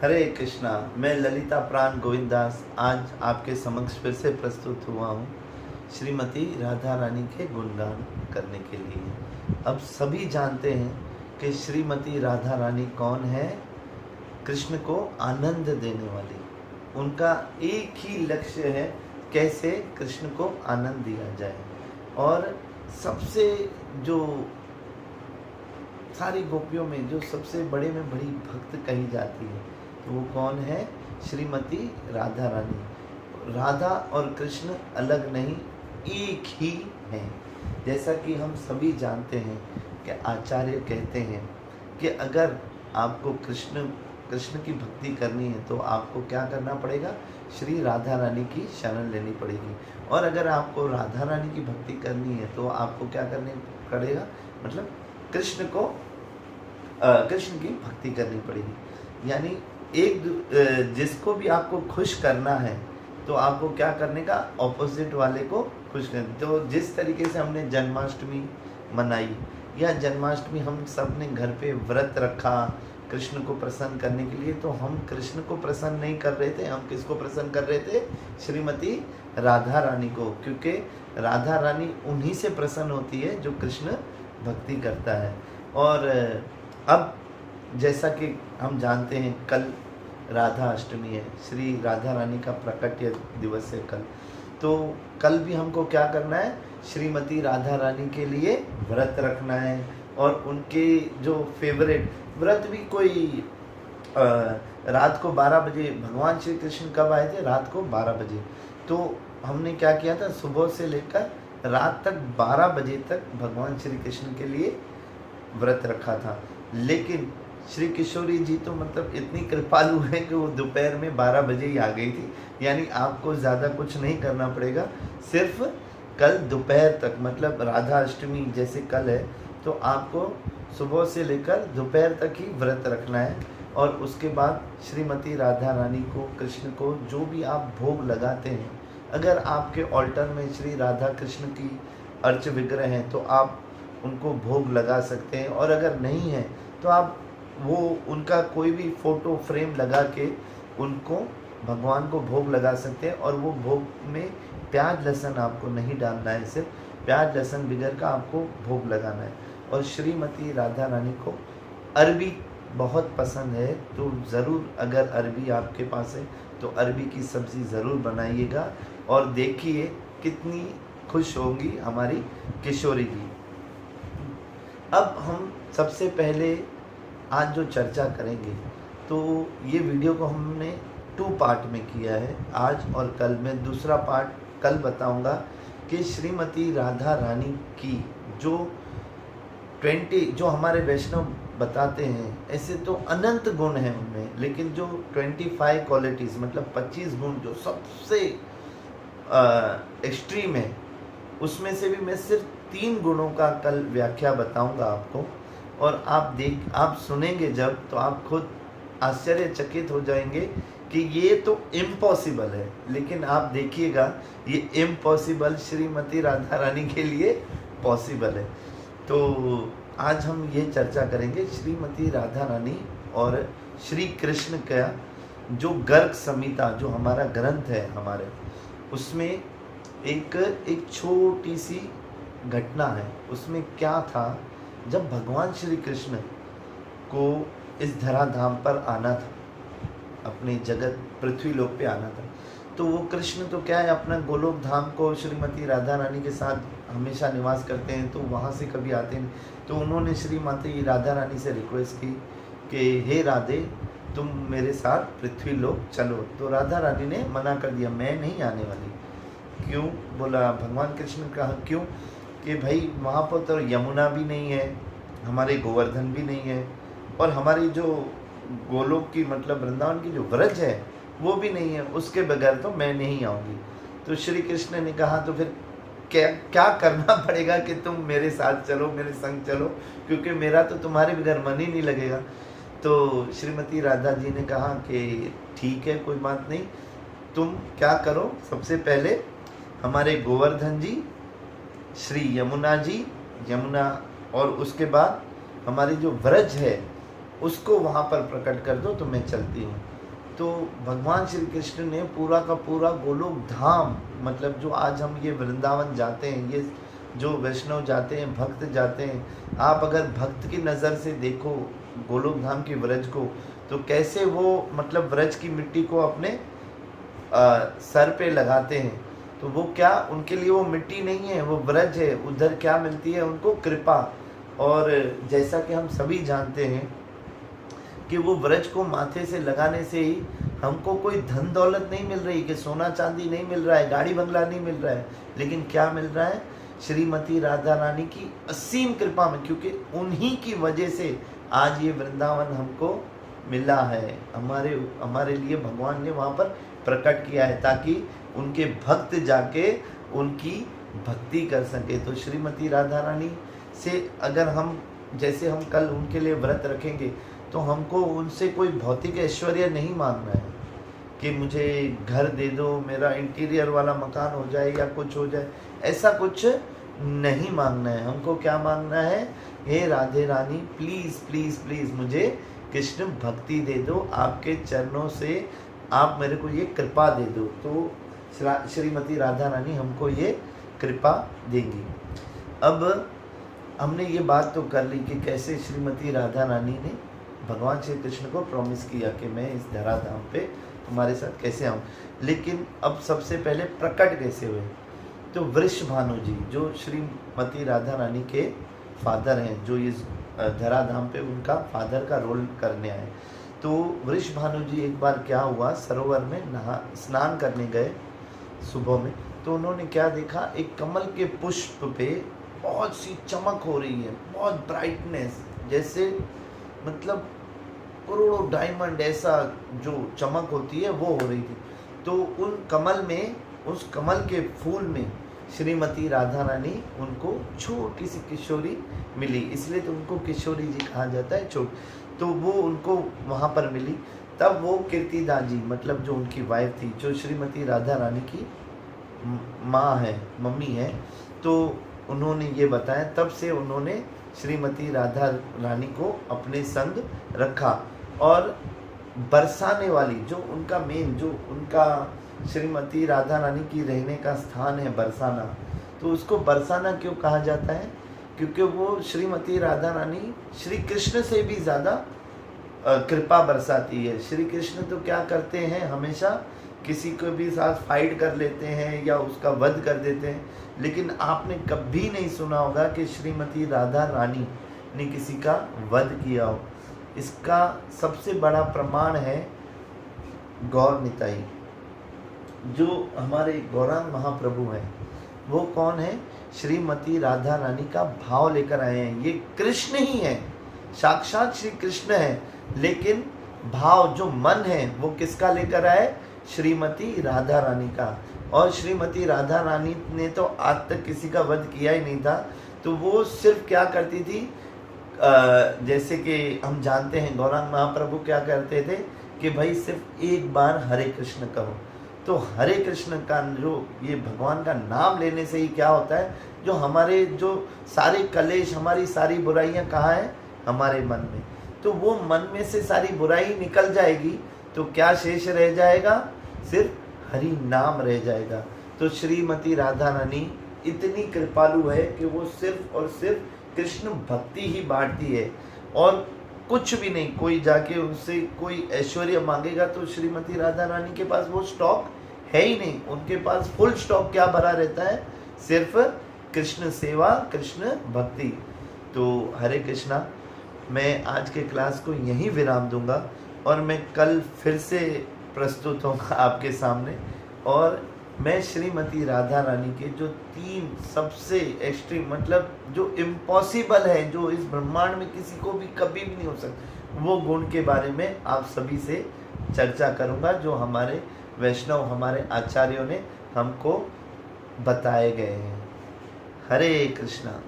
हरे कृष्णा। मैं ललिता प्राण गोविंदास आज आपके समक्ष फिर से प्रस्तुत हुआ हूँ श्रीमती राधा रानी के गुणगान करने के लिए। अब सभी जानते हैं कि श्रीमती राधा रानी कौन है। कृष्ण को आनंद देने वाली। उनका एक ही लक्ष्य है, कैसे कृष्ण को आनंद दिया जाए। और सबसे जो सारी गोपियों में जो सबसे बड़े में बड़ी भक्त कही जाती है, तो वो कौन है? श्रीमती राधा रानी। राधा और कृष्ण अलग नहीं, एक ही हैं। जैसा कि हम सभी जानते हैं कि आचार्य कहते हैं कि अगर आपको कृष्ण की भक्ति करनी है तो आपको क्या करना पड़ेगा? श्री राधा रानी की शरण लेनी पड़ेगी। और अगर आपको राधा रानी की भक्ति करनी है तो आपको क्या करने पड़ेगा? मतलब कृष्ण की भक्ति करनी पड़ेगी। यानी जिसको भी आपको खुश करना है तो आपको क्या करने का? ऑपोजिट वाले को खुश करना। तो जिस तरीके से हमने जन्माष्टमी मनाई, या जन्माष्टमी हम सब ने घर पे व्रत रखा कृष्ण को प्रसन्न करने के लिए, तो हम कृष्ण को प्रसन्न नहीं कर रहे थे, हम किसको प्रसन्न कर रहे थे? श्रीमती राधा रानी को। क्योंकि राधा रानी उन्हीं से प्रसन्न होती है जो कृष्ण भक्ति करता है। और अब जैसा कि हम जानते हैं कल राधा अष्टमी है, श्री राधा रानी का प्रकट्य दिवस है कल। तो कल भी हमको क्या करना है? श्रीमती राधा रानी के लिए व्रत रखना है। और उनके जो फेवरेट व्रत भी कोई रात को 12 बजे, भगवान श्री कृष्ण कब आए थे? रात को 12 बजे। तो हमने क्या किया था? सुबह से लेकर रात तक 12 बजे तक भगवान श्री कृष्ण के लिए व्रत रखा था। लेकिन श्री किशोरी जी तो मतलब इतनी कृपालु है कि वो दोपहर में 12 बजे ही आ गई थी। यानी आपको ज़्यादा कुछ नहीं करना पड़ेगा, सिर्फ कल दोपहर तक, मतलब राधा अष्टमी जैसे कल है तो आपको सुबह से लेकर दोपहर तक ही व्रत रखना है। और उसके बाद श्रीमती राधा रानी को, कृष्ण को जो भी आप भोग लगाते हैं, अगर आपके ऑल्टर में श्री राधा कृष्ण की अर्च विग्रह हैं तो आप उनको भोग लगा सकते हैं। और अगर नहीं है तो आप वो उनका कोई भी फ़ोटो फ्रेम लगा के उनको भगवान को भोग लगा सकते हैं। और वो भोग में प्याज लहसुन आपको नहीं डालना है, सिर्फ प्याज लहसुन बिगड़ का आपको भोग लगाना है। और श्रीमती राधा रानी को अरबी बहुत पसंद है, तो ज़रूर अगर अरबी आपके पास है तो अरबी की सब्ज़ी ज़रूर बनाइएगा। और देखिए कितनी खुश होंगी हमारी किशोरी जी। अब हम सबसे पहले आज जो चर्चा करेंगे, तो ये वीडियो को हमने 2 पार्ट में किया है, आज और कल। मैं दूसरा पार्ट कल बताऊंगा कि श्रीमती राधा रानी की जो 20 जो हमारे वैष्णव बताते हैं, ऐसे तो अनंत गुण हैं उनमें, लेकिन जो 25 क्वालिटीज़ मतलब 25 गुण जो सबसे एक्सट्रीम है, उसमें से भी मैं सिर्फ 3 गुणों का कल व्याख्या बताऊंगा आपको। और आप सुनेंगे जब, तो आप खुद आश्चर्यचकित हो जाएंगे कि ये तो इम्पॉसिबल है, लेकिन आप देखिएगा ये इम्पॉसिबल श्रीमती राधा रानी के लिए पॉसिबल है। तो आज हम ये चर्चा करेंगे श्रीमती राधा रानी और श्री कृष्ण का जो गर्ग संहिता, जो हमारा ग्रंथ है हमारे, उसमें एक छोटी सी घटना है। उसमें क्या था? जब भगवान श्री कृष्ण को इस धराधाम पर आना था, अपने जगत पृथ्वी लोक पे आना था, तो वो कृष्ण तो क्या है, अपना गोलोक धाम को श्रीमती राधा रानी के साथ हमेशा निवास करते हैं, तो वहाँ से कभी आते हैं। तो उन्होंने श्रीमती राधा रानी से रिक्वेस्ट की कि हे राधे, तुम मेरे साथ पृथ्वी लोक चलो। तो राधा रानी ने मना कर दिया, मैं नहीं आने वाली। क्यों? बोला भगवान कृष्ण ने कहा क्यों? कि भाई वहाँ पर तो यमुना भी नहीं है, हमारे गोवर्धन भी नहीं है, और हमारी जो गोलोक की मतलब वृंदावन की जो व्रज है वो भी नहीं है, उसके बगैर तो मैं नहीं आऊँगी। तो श्री कृष्ण ने कहा तो फिर क्या करना पड़ेगा कि तुम मेरे साथ चलो, मेरे संग चलो, क्योंकि मेरा तो तुम्हारे बगैर मन ही नहीं लगेगा। तो श्रीमती राधा जी ने कहा कि ठीक है, कोई बात नहीं, तुम क्या करो, सबसे पहले हमारे गोवर्धन जी, श्री यमुना जी, यमुना, और उसके बाद हमारी जो व्रज है उसको वहाँ पर प्रकट कर दो तो मैं चलती हूँ। तो भगवान श्री कृष्ण ने पूरा का पूरा गोलोक धाम, मतलब जो आज हम ये वृंदावन जाते हैं, ये जो वैष्णव जाते हैं, भक्त जाते हैं, आप अगर भक्त की नज़र से देखो गोलोक धाम की व्रज को, तो कैसे वो मतलब व्रज की मिट्टी को अपने सर पे लगाते हैं। तो वो क्या, उनके लिए वो मिट्टी नहीं है, वो व्रज है। उधर क्या मिलती है उनको? कृपा। और जैसा कि हम सभी जानते हैं कि वो व्रज को माथे से लगाने से ही हमको कोई धन दौलत नहीं मिल रही, कि सोना चांदी नहीं मिल रहा है, गाड़ी बंगला नहीं मिल रहा है, लेकिन क्या मिल रहा है? श्रीमती राधा रानी की असीम कृपा में, क्योंकि उन्हीं की वजह से आज ये वृंदावन हमको मिला है। हमारे लिए भगवान ने वहाँ पर प्रकट किया है ताकि उनके भक्त जाके उनकी भक्ति कर सके। तो श्रीमती राधा रानी से अगर हम, जैसे हम कल उनके लिए व्रत रखेंगे, तो हमको उनसे कोई भौतिक ऐश्वर्य नहीं मांगना है कि मुझे घर दे दो, मेरा इंटीरियर वाला मकान हो जाए या कुछ हो जाए, ऐसा कुछ नहीं मांगना है। हमको क्या मांगना है? हे राधे रानी, प्लीज़ प्लीज़ प्लीज़ मुझे कृष्ण भक्ति दे दो, आपके चरणों से आप मेरे को ये कृपा दे दो। तो श्रीमती राधा रानी हमको ये कृपा देंगी। अब हमने ये बात तो कर ली कि कैसे श्रीमती राधा रानी ने भगवान श्री कृष्ण को प्रॉमिस किया कि मैं इस धराधाम पे तुम्हारे साथ कैसे आऊँ, लेकिन अब सबसे पहले प्रकट कैसे हुए? तो वृषभानु जी, जो श्रीमती राधा रानी के फादर हैं, जो इस धराधाम पे उनका फादर का रोल करने आए। तो वृषभानु जी एक बार क्या हुआ, सरोवर में स्नान करने गए सुबह में, तो उन्होंने क्या देखा, एक कमल के पुष्प पे बहुत सी चमक हो रही है, बहुत ब्राइटनेस, जैसे मतलब करोड़ों डायमंड ऐसा जो चमक होती है वो हो रही थी। तो उन कमल में, उस कमल के फूल में श्रीमती राधा रानी उनको छोटी सी किशोरी मिली, इसलिए तो उनको किशोरी जी कहा जाता है, छोट। तो वो उनको वहाँ पर मिली। तब वो कीर्तिदा जी, मतलब जो उनकी वाइफ थी, जो श्रीमती राधा रानी की माँ है, मम्मी है, तो उन्होंने ये बताया। तब से उन्होंने श्रीमती राधा रानी को अपने संग रखा। और बरसाने वाली, जो उनका मेन, जो उनका श्रीमती राधा रानी की रहने का स्थान है बरसाना, तो उसको बरसाना क्यों कहा जाता है? क्योंकि वो श्रीमती राधा रानी श्री कृष्ण से भी ज़्यादा कृपा बरसाती है। श्री कृष्ण तो क्या करते हैं, हमेशा किसी को भी साथ फाइट कर लेते हैं या उसका वध कर देते हैं, लेकिन आपने कभी नहीं सुना होगा कि श्रीमती राधा रानी ने किसी का वध किया हो। इसका सबसे बड़ा प्रमाण है गौर निताई, जो हमारे गौरांग महाप्रभु हैं। वो कौन है? श्रीमती राधा रानी का भाव लेकर आए हैं। ये कृष्ण ही है, साक्षात श्री कृष्ण है, लेकिन भाव जो मन है वो किसका लेकर आए? श्रीमती राधा रानी का। और श्रीमती राधा रानी ने तो आज तक किसी का वध किया ही नहीं था। तो वो सिर्फ क्या करती थी, जैसे कि हम जानते हैं गौरांग महाप्रभु क्या करते थे कि भाई सिर्फ एक बार हरे कृष्ण कहो। तो हरे कृष्ण का जो ये भगवान का नाम लेने से ही क्या होता है, जो हमारे जो सारे कलेश, हमारी सारी बुराइयां कहाँ हैं? हमारे मन में। तो वो मन में से सारी बुराई निकल जाएगी, तो क्या शेष रह जाएगा? सिर्फ हरि नाम रह जाएगा। तो श्रीमती राधा रानी इतनी कृपालु है कि वो सिर्फ और सिर्फ कृष्ण भक्ति ही बांटती है और कुछ भी नहीं। कोई जाके उनसे कोई ऐश्वर्य मांगेगा तो श्रीमती राधा रानी के पास वो स्टॉक है ही नहीं। उनके पास फुल स्टॉक क्या भरा रहता है? सिर्फ कृष्ण सेवा, कृष्ण भक्ति। तो हरे कृष्णा, मैं आज के क्लास को यहीं विराम दूंगा और मैं कल फिर से प्रस्तुत होगा आपके सामने। और मैं श्रीमती राधा रानी के जो 3 सबसे एक्सट्रीम, मतलब जो इम्पॉसिबल है, जो इस ब्रह्मांड में किसी को भी कभी भी नहीं हो सकता, वो गुण के बारे में आप सभी से चर्चा करूंगा, जो हमारे वैष्णव, हमारे आचार्यों ने हमको बताए गए हैं। हरे कृष्णा।